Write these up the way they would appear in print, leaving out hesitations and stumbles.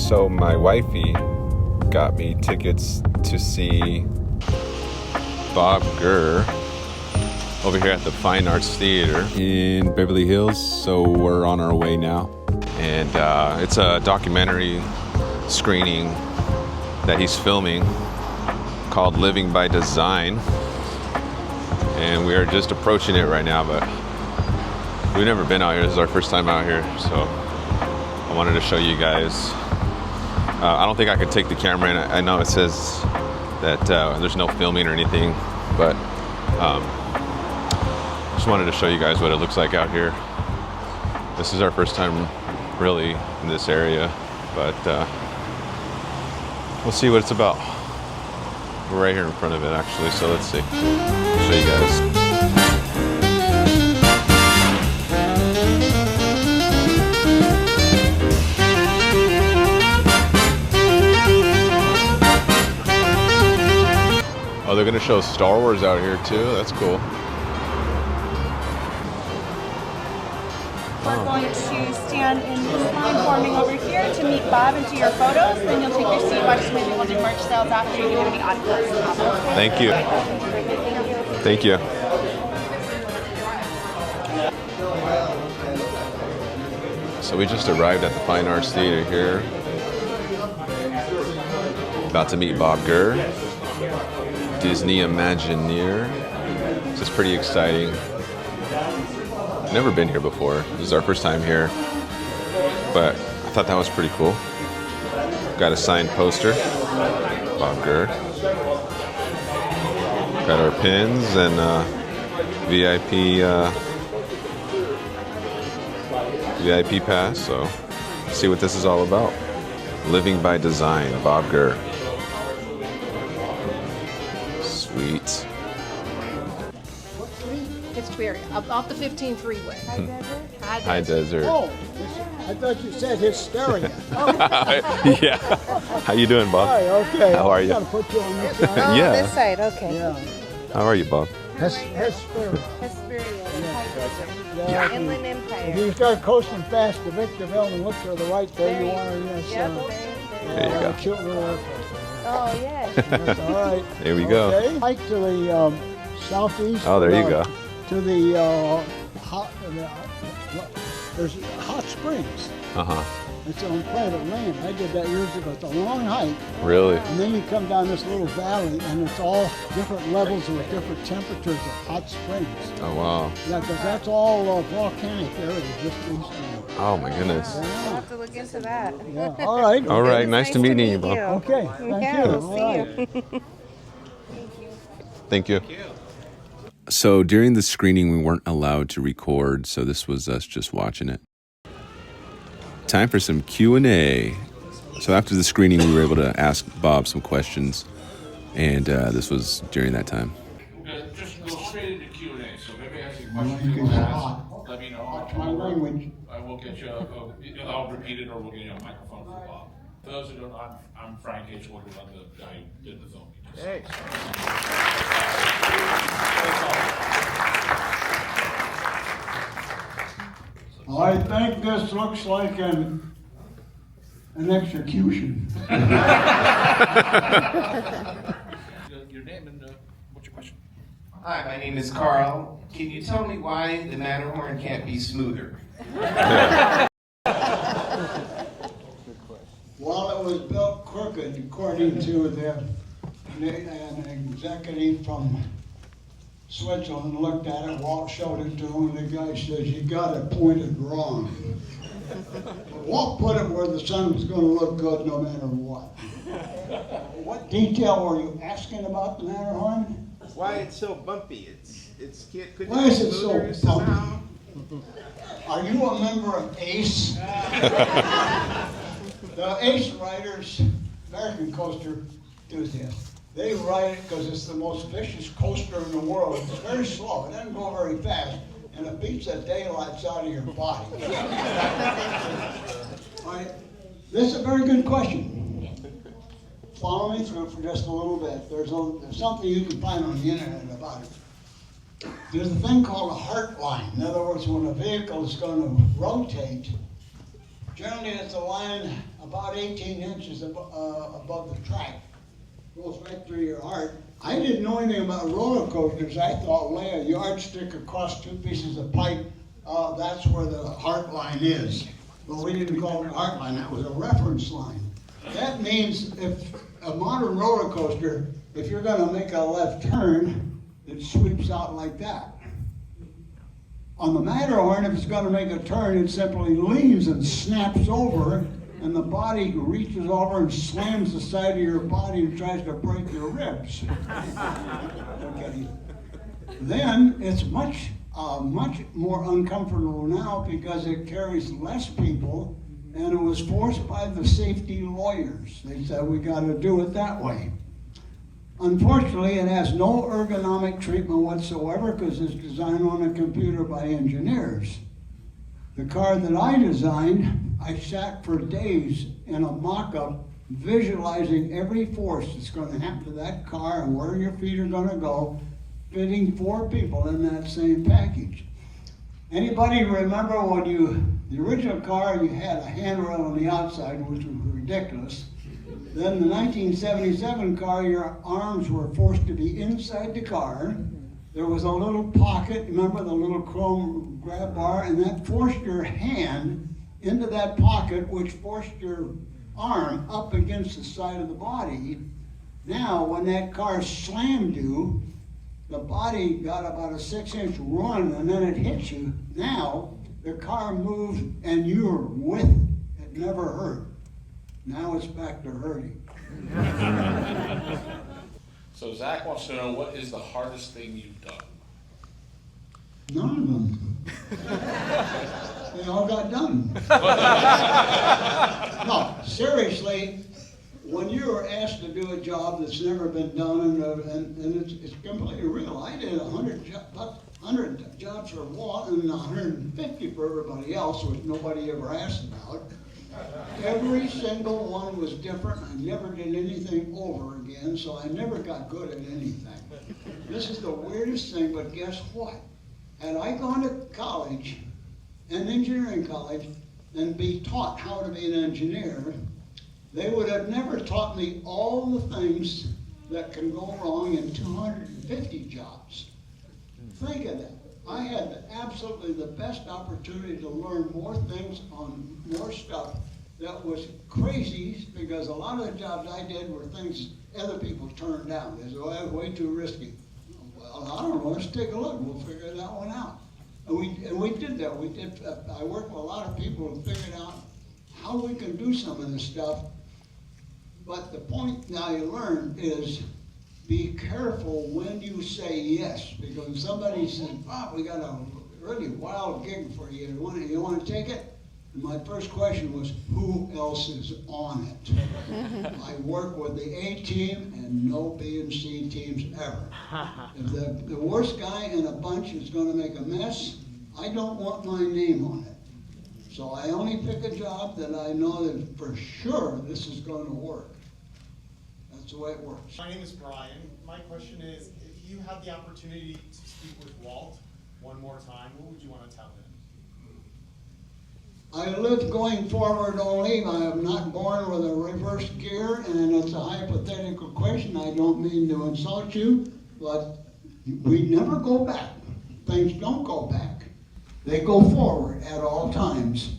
So my wifey got me tickets to see Bob Gurr over here at the Fine Arts Theater in Beverly Hills. So we're on our way now. And it's a documentary screening that he's filming called Living by Design. And we are just approaching it right now, but we've never been out here. This is our first time out here, so I wanted to show you guys. I don't think I could take the camera in. I know it says that there's no filming or anything, but just wanted to show you guys what it looks like out here. This is our first time really in this area, but we'll see what it's about. We're right here in front of it actually, so let's see. I'll show you guys. Oh, they're gonna show Star Wars out here too. That's cool. We're going to stand in this line forming over here to meet Bob and to your photos. Then you'll take your seat, watch some maybe we'll do merch sales after you do any autographs. Thank you. Thank you. So we just arrived at the Fine Arts Theater here. About to meet Bob Gurr, Disney Imagineer. This is pretty exciting. Never been here before. This is our first time here, but I thought that was pretty cool. Got a signed poster, Bob Gurr. Got our pins and VIP pass. So let's see what this is all about. Living by Design, Bob Gurr. Sweet. It's Twitter, off the 15 freeway. High Desert. Oh, I thought you said hysteria. Yeah. How you doing, Bob? Hi, okay. How are you? I gotta put you on this side. Oh, Yeah. this side, okay. Yeah. How are you, Bob? Hysteria. Yeah. Inland Empire. If you start coasting fast to Victorville and look to the right there, you want to, Yep. There you go. Cute little airport. Oh, yes. That's all right. There we go. Okay. Hike to the southeast. Oh, there you go. To the there's hot springs. Uh-huh. It's on private land. I did that years ago. It's a long hike. Really? And then you come down this little valley, and it's all different levels with different temperatures of hot springs. Oh, wow. Yeah, because that's all volcanic area just east of Oh, my goodness. I'll Yeah. have to look into that. Yeah. All right. All right. It's Nice to meet you, Bob. Okay. Thank Yeah, you. we'll see All right. you. Thank you. So during the screening, we weren't allowed to record, so this was us just watching it. Time for some Q&A. So after the screening, we were able to ask Bob some questions, and this was during that time. Just go straight into Q&A, so maybe ask you questions you want to ask, let me know. Watch my language. I will get you, I'll repeat it or we'll get you a microphone for Bob. For those who don't know, I'm Frank H. Woodward, I'm the guy who did the film. Hey. I think this looks like an execution. Your name and what's your question? Hi, my name is Carl. Can you tell me why the Matterhorn can't be smoother? Well, it was built crooked, according to an executive from Switzerland looked at it, Walt showed it to him, and the guy says, "You got it pointed wrong." Walt put it where the sun was going to look good no matter what. What detail were you asking about the Matterhorn? Why it's so bumpy? Could Why is it so bumpy? Are you a member of ACE? The ACE writers, American coaster enthusiasts, they write it because it's the most vicious coaster in the world. It's very slow. It doesn't go very fast, and it beats the daylights out of your body. All right. This is a very good question. Follow me through for just a little bit. There's something you can find on the internet about it. There's a thing called a heart line. In other words, when a vehicle is going to rotate, Generally, it's a line about 18 inches above the track. Goes right through your heart. I didn't know anything about roller coasters. I thought lay a yardstick across two pieces of pipe, that's where the heart line is. But we didn't call it a heart line, that was a reference line. That means if a modern roller coaster, if you're gonna make a left turn, it sweeps out like that. On the Matterhorn, if it's gonna make a turn, it simply leans and snaps over, and the body reaches over and slams the side of your body and tries to break your ribs. Okay. Then it's much more uncomfortable now because it carries less people, and it was forced by the safety lawyers. They said we got to do it that way. Unfortunately, it has no ergonomic treatment whatsoever because it's designed on a computer by engineers. The car that I designed, I sat for days in a mock-up visualizing every force that's going to happen to that car and where your feet are going to go, fitting 4 people in that same package. Anybody remember when the original car, you had a handrail on the outside, which was ridiculous. Then the 1977 car, your arms were forced to be inside the car. There was a little pocket, remember the little chrome grab bar, and that forced your hand into that pocket, which forced your arm up against the side of the body. Now, when that car slammed you, the body got about a 6-inch run, and then it hit you. Now, the car moved, and you were with it. It never hurt. Now it's back to hurting. So Zach wants to know, what is the hardest thing you've done? None of them. They all got done. No, seriously, when you are asked to do a job that's never been done, and it's completely real. I did 100 jobs for Walt and 150 for everybody else, which nobody ever asked about. Every single one was different. I never did anything over again, so I never got good at anything. This is the weirdest thing, but guess what? Had I gone to college, an engineering college, and be taught how to be an engineer, they would have never taught me all the things that can go wrong in 250 jobs. Think of that. I had absolutely the best opportunity to learn more things on more stuff that was crazy, because a lot of the jobs I did were things other people turned down. They said, oh, that was way too risky. Well, I don't know, let's take a look, we'll figure that one out. And we did that. I worked with a lot of people who figured out how we can do some of this stuff. But the point now you learn is be careful when you say yes, because somebody said, Bob, we got a really wild gig for you. You want to take it? And my first question was, who else is on it? I work with the A team and no B and C teams ever. If the worst guy in a bunch is going to make a mess, I don't want my name on it. So I only pick a job that I know that for sure this is going to work. That's the way it works. My name is Brian. My question is, if you had the opportunity to speak with Walt one more time, what would you want to tell him? I live going forward only. I am not born with a reverse gear, and it's a hypothetical question. I don't mean to insult you, but we never go back. Things don't go back. They go forward at all times.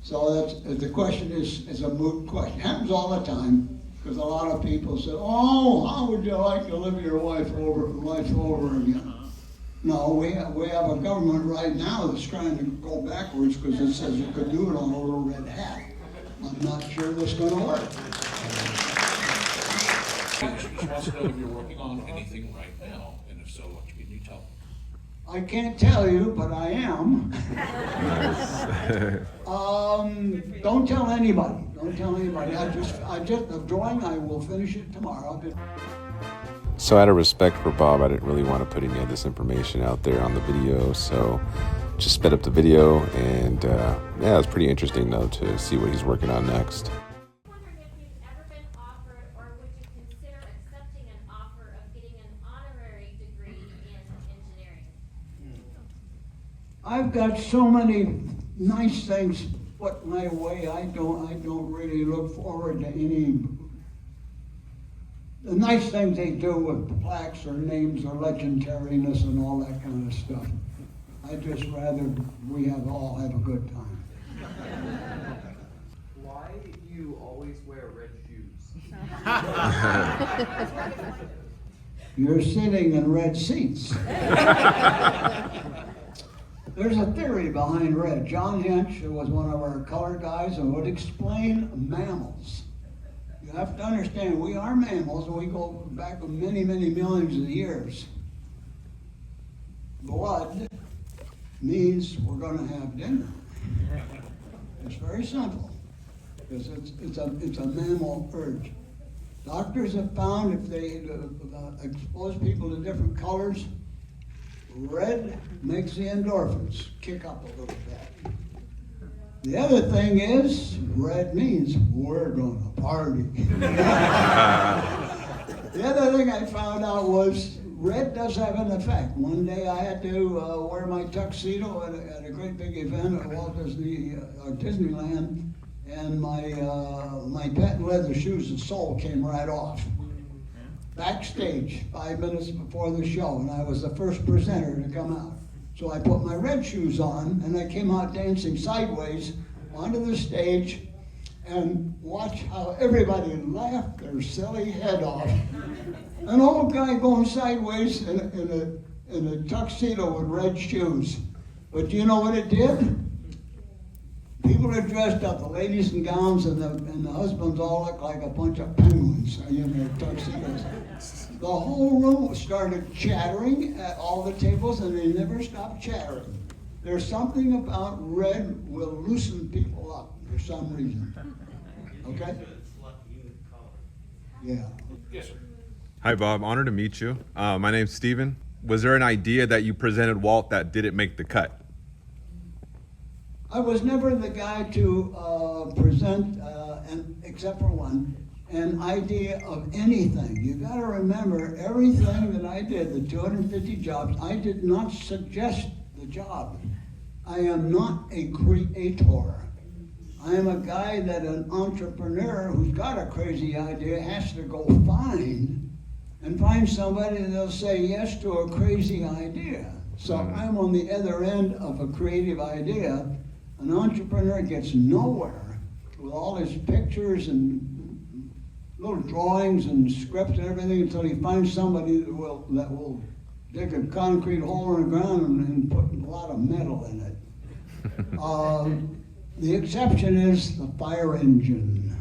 So the question is a moot question. It happens all the time, because a lot of people say, oh, how would you like to live your life over again? No, we have a government right now that's trying to go backwards because it says you could do it on a little red hat. I'm not sure that's going to work. She wants to know if you're working on anything right now, and if so, what can you tell? I can't tell you, but I am. Don't tell anybody. Don't tell anybody. The drawing, I will finish it tomorrow. So out of respect for Bob, I didn't really want to put any of this information out there on the video, so just sped up the video, and yeah, it's pretty interesting though to see what he's working on next. I'm wondering if you've ever been offered, or would you consider accepting an offer of getting an honorary degree in engineering? I've got so many nice things put my way. I don't really look forward to any. The nice things they do with plaques or names or legendariness and all that kind of stuff. I just rather we all have a good time. Why do you always wear red shoes? You're sitting in red seats. There's a theory behind red. John Hench, who was one of our color guys, and would explain mammals. You have to understand, we are mammals, and we go back many, many millions of years. Blood means we're going to have dinner. It's very simple, because it's a mammal urge. Doctors have found if they expose people to different colors, red makes the endorphins kick up a little bit. The other thing is, red means we're going to party. The other thing I found out was red does have an effect. One day I had to wear my tuxedo at a great big event at Walt Disney, Disneyland, and my patent leather shoes, the sole came right off. Backstage, 5 minutes before the show, and I was the first presenter to come out. So I put my red shoes on, and I came out dancing sideways onto the stage, and watch how everybody laughed their silly head off. An old guy going sideways in a tuxedo with red shoes. But do you know what it did? People are dressed up, the ladies in gowns, and the husbands all look like a bunch of penguins in their tuxedos. The whole room started chattering at all the tables, and they never stopped chattering. There's something about red will loosen people up for some reason. Okay? Yeah. Yes, sir. Hi, Bob. Honored to meet you. My name's Steven. Was there an idea that you presented Walt that didn't make the cut? I was never the guy to present, except for one, an idea of anything. You got to remember, everything that I did, the 250 jobs, I did not suggest the job. I am not a creator. I am a guy that an entrepreneur who's got a crazy idea has to go find somebody that'll say yes to a crazy idea. So I'm on the other end of a creative idea. An entrepreneur gets nowhere with all his pictures and little drawings and scripts and everything until he finds somebody that will dig a concrete hole in the ground and put a lot of metal in it. The exception is the fire engine.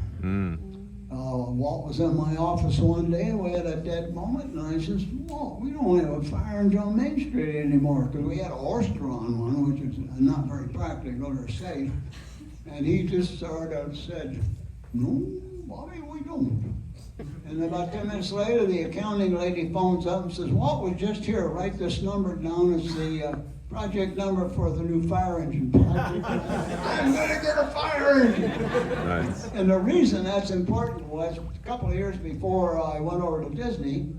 Walt was in my office one day, and we had a dead moment, and I says, Walt, we don't have a fire engine on Main Street anymore, because we had a horse-drawn one, which is not very practical or safe. And he just sort of said, no, Bobby, we don't. And about 10 minutes later, the accounting lady phones up and says, Walt was just here, write this number down as the project number for the new fire engine project. I'm gonna get a fire engine. Nice. And the reason that's important was a couple of years before I went over to Disney,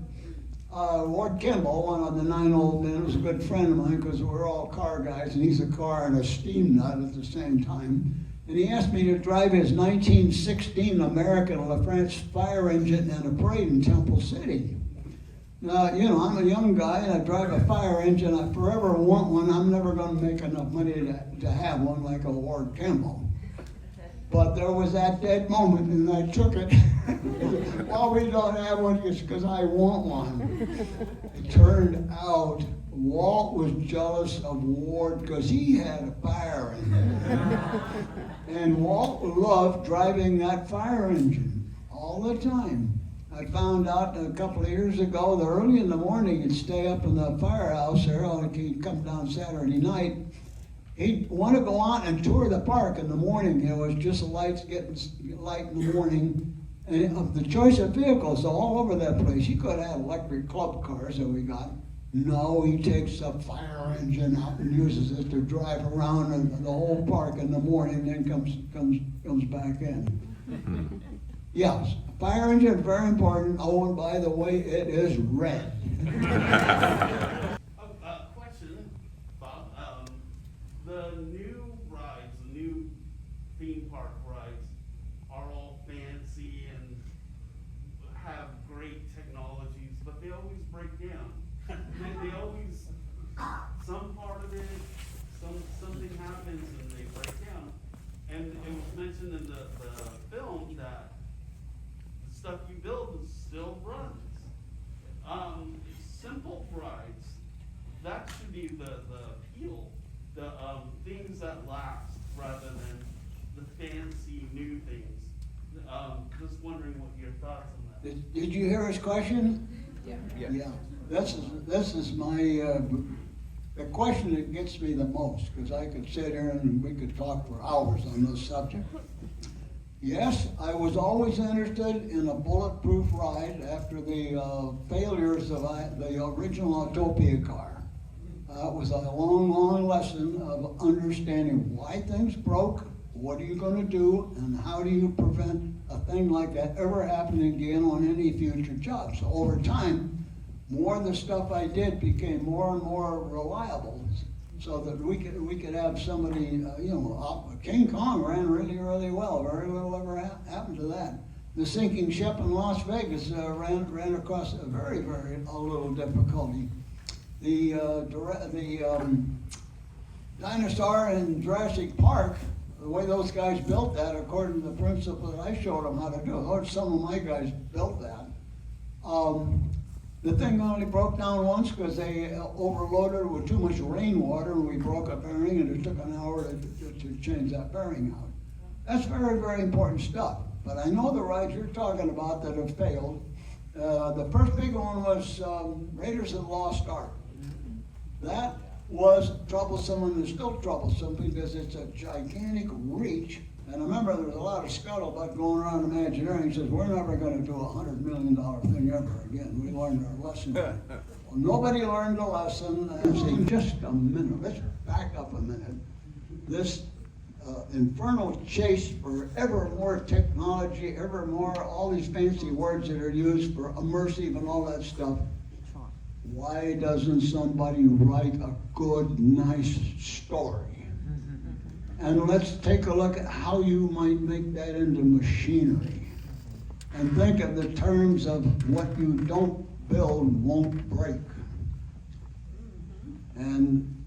Ward Kimball, one of the 9 old men, was a good friend of mine because we're all car guys, and he's a car and a steam nut at the same time. And he asked me to drive his 1916 American LaFrance fire engine in a parade in Temple City. Now, I'm a young guy and I drive a fire engine. I forever want one. I'm never going to make enough money to have one like a Ward Kimball. But there was that dead moment and I took it. Well, we don't have one because I want one. It turned out Walt was jealous of Ward because he had a fire engine. And Walt loved driving that fire engine all the time. I found out a couple of years ago that early in the morning he'd stay up in the firehouse there, like he'd come down Saturday night. He'd want to go out and tour the park in the morning. It was just lights getting light in the morning. And of the choice of vehicles all over that place, he could have had electric club cars that we got. No, he takes a fire engine out and uses it to drive around the whole park in the morning, then comes back in. Yes, fire engine is very important. Oh, and by the way, it is red. Question, Bob. The new rides, the new just wondering what your thoughts on that. Did you hear his question? Yeah. Yeah. This is my, the question that gets me the most, because I could sit here and we could talk for hours on this subject. Yes, I was always interested in a bulletproof ride after the failures of the original Autopia car. It was a long, long lesson of understanding why things broke, what are you going to do, and how do you prevent a thing like that ever happening again on any future job. So over time, more of the stuff I did became more and more reliable, so that we could have somebody, King Kong ran really, really well. Very little ever happened to that. The sinking ship in Las Vegas ran across a very, very little difficulty. The dinosaur in Jurassic Park, the way those guys built that, according to the principle that I showed them how to do, some of my guys built that. The thing only broke down once because they overloaded it with too much rainwater, and we broke a bearing, and it took an hour to change that bearing out. That's very, very important stuff. But I know the rides you're talking about that have failed. The first big one was Raiders of the Lost Ark. That was troublesome, and it's still troublesome because it's a gigantic reach. And I remember there was a lot of scuttlebutt going around Imagineering. He says, we're never going to do a $100 million thing ever again. We learned our lesson. Well, nobody learned a lesson. In just a minute, let's back up a minute. This infernal chase for ever more technology, ever more, all these fancy words that are used for immersive and all that stuff. Why doesn't somebody write a good, nice story? And let's take a look at how you might make that into machinery. And think of the terms of what you don't build won't break. And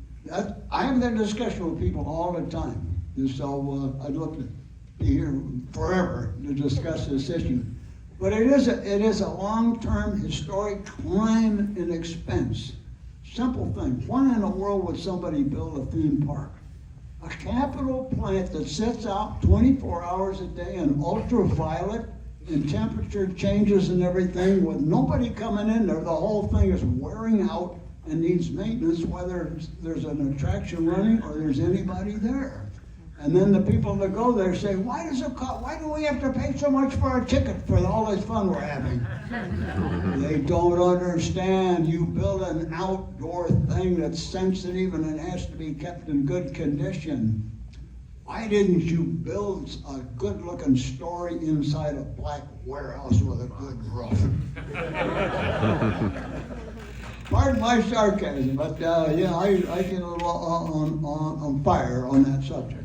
I have that discussion with people all the time. And so I'd love to be here forever to discuss this issue. But it is a long-term historic time and expense. Simple thing. Why in the world would somebody build a theme park? A capital plant that sits out 24 hours a day in ultraviolet and temperature changes and everything with nobody coming in there. The whole thing is wearing out and needs maintenance, whether there's an attraction running or there's anybody there. And then the people that go there say, why do we have to pay so much for a ticket for all this fun we're having? They don't understand. You build an outdoor thing that's sensitive and it has to be kept in good condition. Why didn't you build a good-looking story inside a black warehouse with a good roof? Pardon my sarcasm, but I get a little on fire on that subject.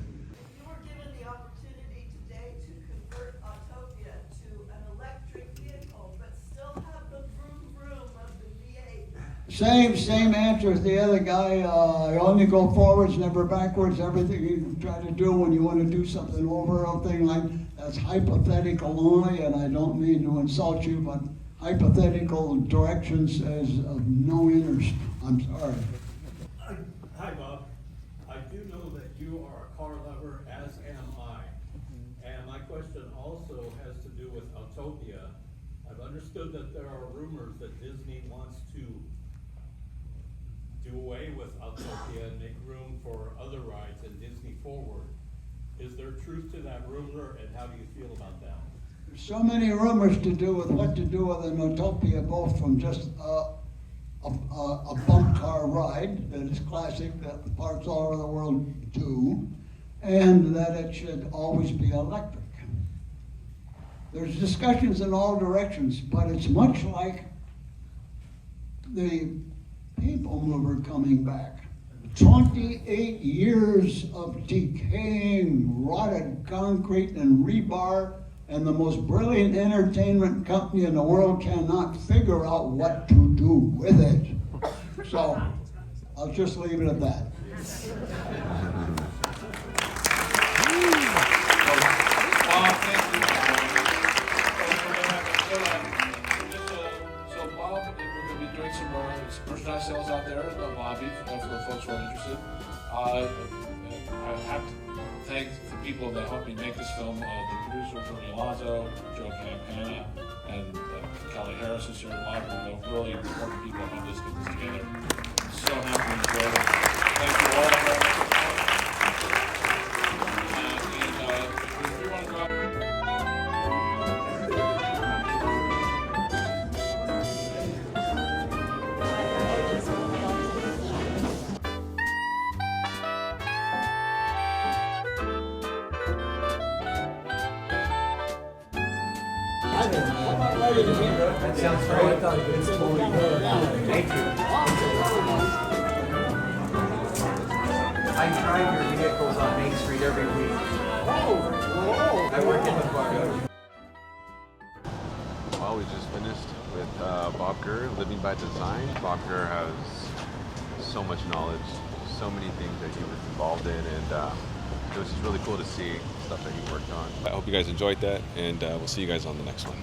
Same answer as the other guy. Only go forwards, never backwards. Everything you try to do when you want to do something over a thing like that's hypothetical only, and I don't mean to insult you, but hypothetical directions is of no interest. I'm sorry. Hi, Bob. I do know that you are a car lover, as am I. And my question also has to do with Autopia. I've understood that there are rumors that Disney wants to do away with Autopia and make room for other rides in Disney Forward. Is there truth to that rumor, and how do you feel about that? There's so many rumors to do with what to do with an Autopia, both from just a bump car ride that is classic, that parts all over the world do, and that it should always be electric. There's discussions in all directions, but it's much like the people mover coming back. 28 years of decaying, rotted concrete and rebar, and the most brilliant entertainment company in the world cannot figure out what to do with it. So, I'll just leave it at that. So Bob, we're going to be doing some more merchandise sales out there in the lobby for the folks who are interested. I have to thank the people that helped me make this film, the producer Bernie Alonzo, Joe Campana, and Kelly Harris is here. A lot of them, really important people helped us get this together. So happy to enjoy it. Thank you all very much. If you want to go out. That sounds great. Thank you. I drive your vehicles on Main Street every week. I work in the bar. Well, we just finished with Bob Gurr, Living by Design. Bob Gurr has so much knowledge, so many things that he was involved in, and it was just really cool to see stuff that he worked on. I hope you guys enjoyed that, and we'll see you guys on the next one.